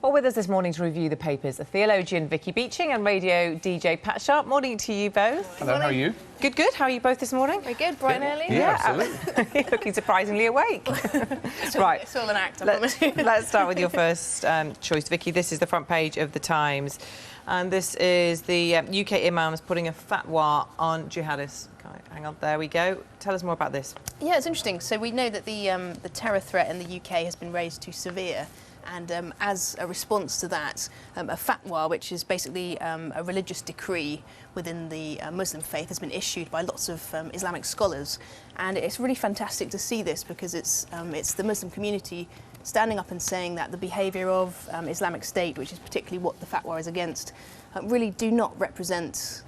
Well, with us this morning to review the papers, the theologian Vicky Beeching and radio DJ Pat Sharp. Morning to you both. Hello, how are you? Good, good. How are you both this morning? Very good, bright and early. Yeah, absolutely. You're looking surprisingly awake. Right. It's all an act, I promise you. Let's start with your first choice, Vicky. This is the front page of the Times. And this is the UK imams putting a fatwa on jihadists. Hang on, there we go. Tell us more about this. Yeah, it's interesting. So we know that the terror threat in the UK has been raised to severe. And as a response to that, a fatwa, which is basically a religious decree within the Muslim faith, has been issued by lots of Islamic scholars. And it's really fantastic to see this because it's the Muslim community standing up and saying that the behaviour of Islamic State, which is particularly what the fatwa is against, really do not represent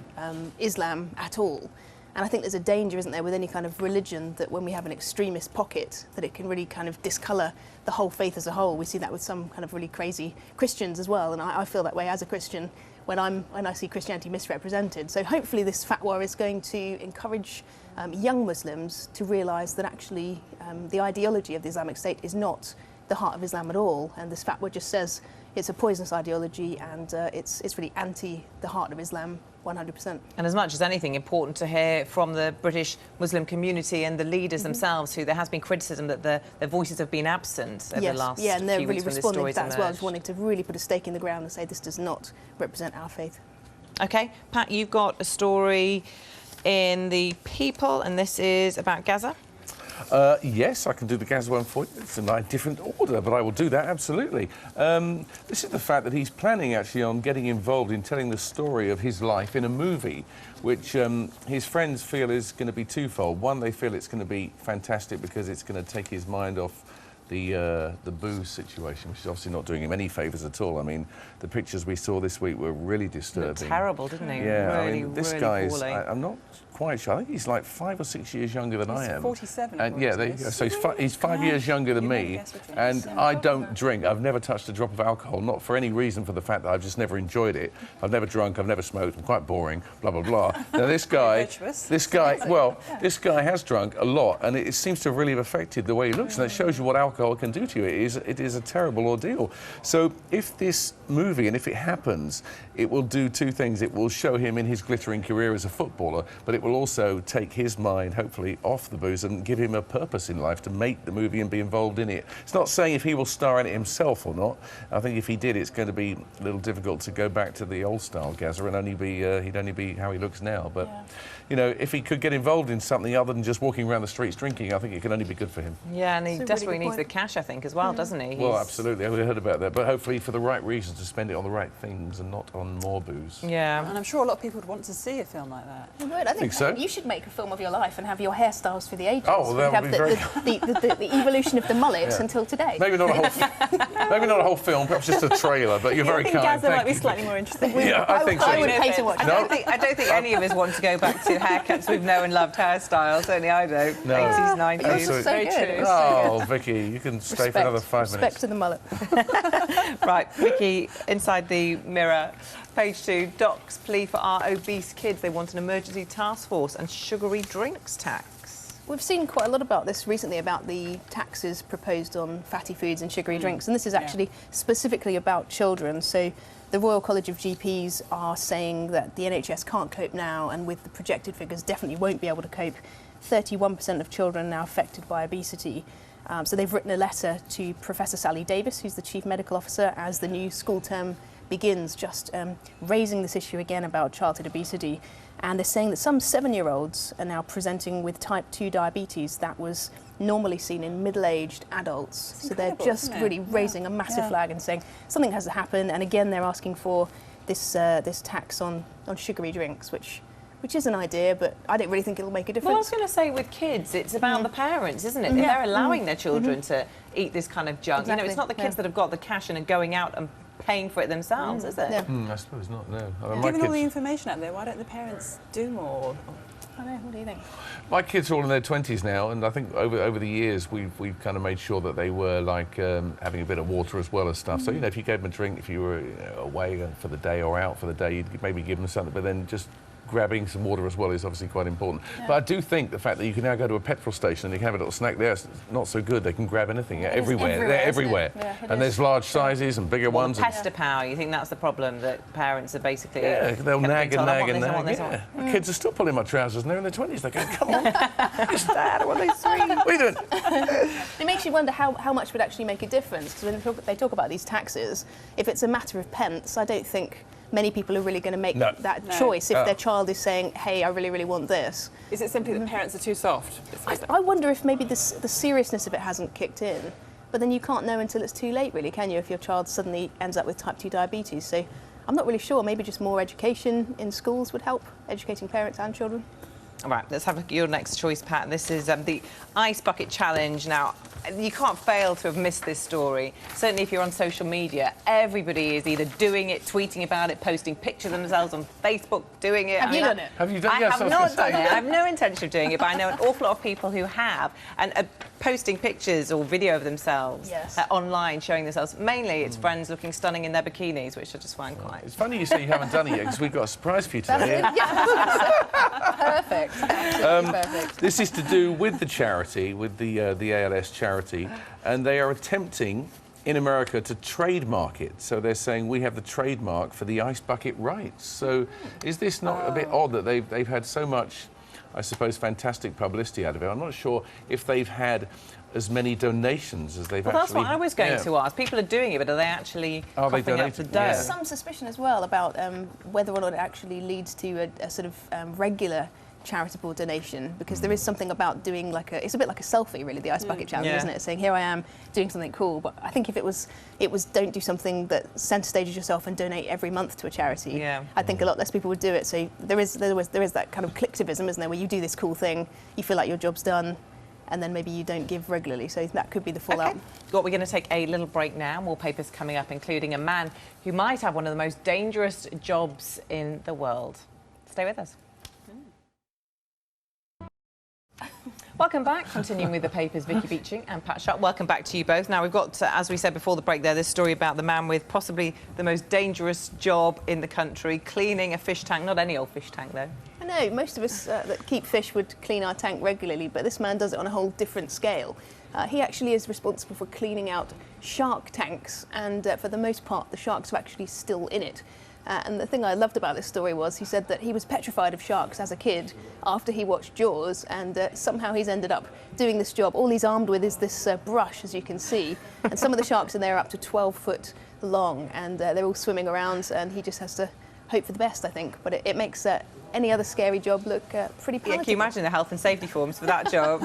Islam at all. And I think there's a danger, isn't there, with any kind of religion, that when we have an extremist pocket, that it can really kind of discolour the whole faith as a whole. We see that with some kind of really crazy Christians as well, and I feel that way as a Christian when I see Christianity misrepresented. So hopefully this fatwa is going to encourage young Muslims to realise that actually the ideology of the Islamic State is not the heart of Islam at all, and this fatwa just says it's a poisonous ideology and it's really anti the heart of Islam 100%. And as much as anything, important to hear from the British Muslim community and the leaders themselves, who there has been criticism that their voices have been absent over the last yeah, and they're few really weeks responding to that emerged. as well, just wanting to really put a stake in the ground and say this does not represent our faith. OK, Pat, you've got a story in The People, and this is about Gaza. Yes, I can do the Gaza one for you. It's in a different order, but I will do that, absolutely. This is the fact that he's planning, actually, on getting involved in telling the story of his life in a movie, which his friends feel is going to be twofold. One, they feel it's going to be fantastic because it's going to take his mind off the booze situation, which is obviously not doing him any favours at all. I mean, the pictures we saw this week were really disturbing. Terrible, didn't they? Yeah, really, I mean, this really guy is, poorly. I'm not quite sure. I think he's like 5 or 6 years younger than I am. He's 47. And yeah, there you go. So he's 5 years younger than me, and I don't drink. I've never touched a drop of alcohol, not for any reason, for the fact that I've just never enjoyed it. I've never drunk, I've never smoked, I'm quite boring, blah, blah, blah. Now, this guy has drunk a lot, and it seems to really have affected the way he looks, and it shows you what alcohol can do to you. It is a terrible ordeal. So if this movie, and if it happens, it will do two things. It will show him in his glittering career as a footballer, but it will also take his mind, hopefully, off the booze and give him a purpose in life to make the movie and be involved in it. It's not saying if he will star in it himself or not. I think if he did, it's going to be a little difficult to go back to the old-style Gaza and he'd only be how he looks now. But, you know, if he could get involved in something other than just walking around the streets drinking, I think it can only be good for him. Yeah, and he desperately really needs the cash, I think, as well, doesn't he? Well, absolutely. I've heard about that. But hopefully for the right reasons, to spend it on the right things and not on more booze. Yeah. And I'm sure a lot of people would want to see a film like that. You would. I think so. You should make a film of your life and have your hairstyles for the ages. Oh, well, that would be very... the evolution of the mullet until today. Maybe not a whole film, perhaps just a trailer, but you're very kind. Gaza might be slightly more interesting. Yeah, I think so. I would pay to watch I don't think any of us want to go back to haircuts we've known and loved hairstyles. Certainly I don't. No. 80s, 90s. Absolutely. So Very good. true. Oh, Vicky, you can stay for another 5 Respect minutes. to the mullet. Right, Vicky, inside the Mirror, page 2, docs plea for our obese kids. They want an emergency task force and sugary drinks tax. We've seen quite a lot about this recently, about the taxes proposed on fatty foods and sugary drinks, and this is actually specifically about children. So the Royal College of GPs are saying that the NHS can't cope now, and with the projected figures definitely won't be able to cope. 31% of children are now affected by obesity. So they've written a letter to Professor Sally Davis, who's the Chief Medical Officer, as the new school term begins, just raising this issue again about childhood obesity. And they're saying that some 7-year-olds are now presenting with type 2 diabetes that was normally seen in middle-aged adults. So they're just really raising a massive flag and saying something has to happen. And again, they're asking for this tax on sugary drinks, which is an idea, but I don't really think it'll make a difference. Well, I was going to say, with kids, it's about the parents, isn't it? They're allowing their children to eat this kind of junk. Exactly. You know, it's not the kids that have got the cash and are going out and paying for it themselves, is it? Yeah. I suppose not, no. I mean, Given all the information out there, why don't the parents do more? I don't know, what do you think? My kids are all in their 20s now, and I think over the years we've kind of made sure that they were like having a bit of water as well as stuff. So, you know, if you gave them a drink, if you were away for the day or out for the day, you'd maybe give them something, but then just grabbing some water as well is obviously quite important. But I do think the fact that you can now go to a petrol station and you can have a little snack there is not so good. They can grab anything everywhere. They're everywhere. Yeah, There's large sizes and bigger ones. Pester power, you think that's the problem, that parents are basically... Yeah, they'll nag and nag and nag. Yeah. My kids are still pulling my trousers and they're in their 20s. They go, come on, it's Dad, what are they sweet? What are you doing? It makes you wonder how much would actually make a difference, because when they talk about these taxes, if it's a matter of pence, I don't think many people are really going to make that choice if their child is saying, hey, I really, really want this. Is it simply that parents are too soft? I wonder if maybe the seriousness of it hasn't kicked in, but then you can't know until it's too late, really, can you, if your child suddenly ends up with type 2 diabetes? So I'm not really sure. Maybe just more education in schools would help, educating parents and children. All right, let's have a look at your next choice, Pat. This is the Ice Bucket Challenge. Now, you can't fail to have missed this story. Certainly if you're on social media, everybody is either doing it, tweeting about it, posting pictures of themselves on Facebook doing it. Have you done it? Have you done I it? have not done it. I have no intention of doing it, but I know an awful lot of people who have, and are posting pictures or video of themselves online, showing themselves. Mainly, it's friends looking stunning in their bikinis, which I just find quite... It's funny you say you haven't done it yet, because we've got a surprise for you today. Perfect. Perfect. This is to do with the charity, with the ALS charity, and they are attempting in America to trademark it. So they're saying we have the trademark for the ice bucket rights. So is this not a bit odd that they've had so much, I suppose, fantastic publicity out of it? I'm not sure if they've had as many donations as they've actually... Well, that's what I was going to ask. People are doing it, but are they actually coughing up the dough? There's some suspicion as well about whether or not it actually leads to a sort of regular charitable donation, because there is something about doing it's a bit like a selfie, really, the ice bucket challenge, isn't it? Saying, here I am doing something cool. But I think if it was don't do something that centre stages yourself and donate every month to a charity, I think a lot less people would do it. So there is that kind of collectivism, isn't there, where you do this cool thing, you feel like your job's done, and then maybe you don't give regularly. So that could be the fallout. Okay. Well, we're going to take a little break now. More papers coming up, including a man who might have one of the most dangerous jobs in the world. Stay with us. Welcome back. Continuing with the papers, Vicky Beeching and Pat Sharp. Welcome back to you both. Now, we've got, as we said before the break there, this story about the man with possibly the most dangerous job in the country, cleaning a fish tank. Not any old fish tank, though. I know, most of us that keep fish would clean our tank regularly, but this man does it on a whole different scale. He actually is responsible for cleaning out shark tanks, and for the most part, the sharks are actually still in it. And the thing I loved about this story was he said that he was petrified of sharks as a kid after he watched Jaws, and somehow he's ended up doing this job. All he's armed with is this brush, as you can see, and some of the sharks in there are up to 12 foot long, and they're all swimming around, and he just has to hope for the best, I think. But it makes any other scary job look pretty palatable. Yeah, can you imagine the health and safety forms for that job?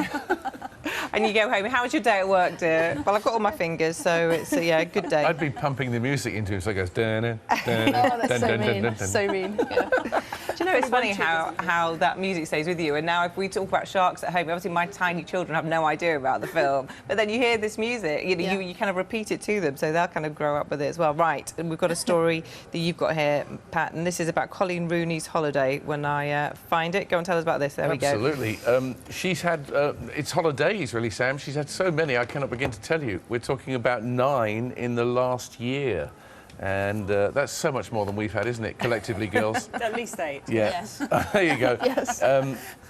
And you go home, how was your day at work, dear? Well, I've got all my fingers, so it's a good day. I'd be pumping the music into it, so it goes... Dun, dun, oh, that's so mean. So mean. Yeah. Do you know, it's funny how that music stays with you. And now if we talk about sharks at home, obviously my tiny children have no idea about the film. But then you hear this music, you kind of repeat it to them, so they'll kind of grow up with it as well. Right, and we've got a story that you've got here, Pat, and this is about Colleen Rooney's holiday. When I find it, go and tell us about this. There we go. Absolutely. She's had... it's holidays, really, Sam. She's had so many, I cannot begin to tell you. We're talking about 9 in the last year. And that's so much more than we've had, isn't it, collectively, girls? At least 8. Yeah. Yes. There you go. Yes.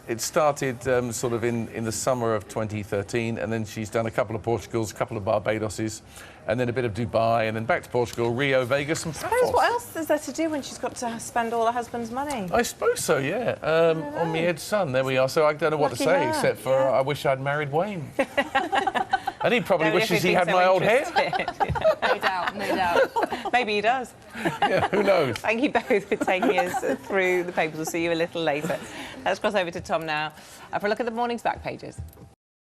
It started sort of in the summer of 2013, and then she's done a couple of Portugals, a couple of Barbadoses, and then a bit of Dubai, and then back to Portugal, Rio, Vegas, and Paphos. What else is there to do when she's got to spend all her husband's money? I suppose so, yeah. On me Ed's son, there we are. So I don't know what to say, except for I wish I'd married Wayne. And he probably wishes he had my old hair. No doubt, no doubt. Maybe he does. Yeah, who knows? Thank you both for taking us through the papers. We'll see you a little later. Let's cross over to Tom now for a look at the morning's back pages.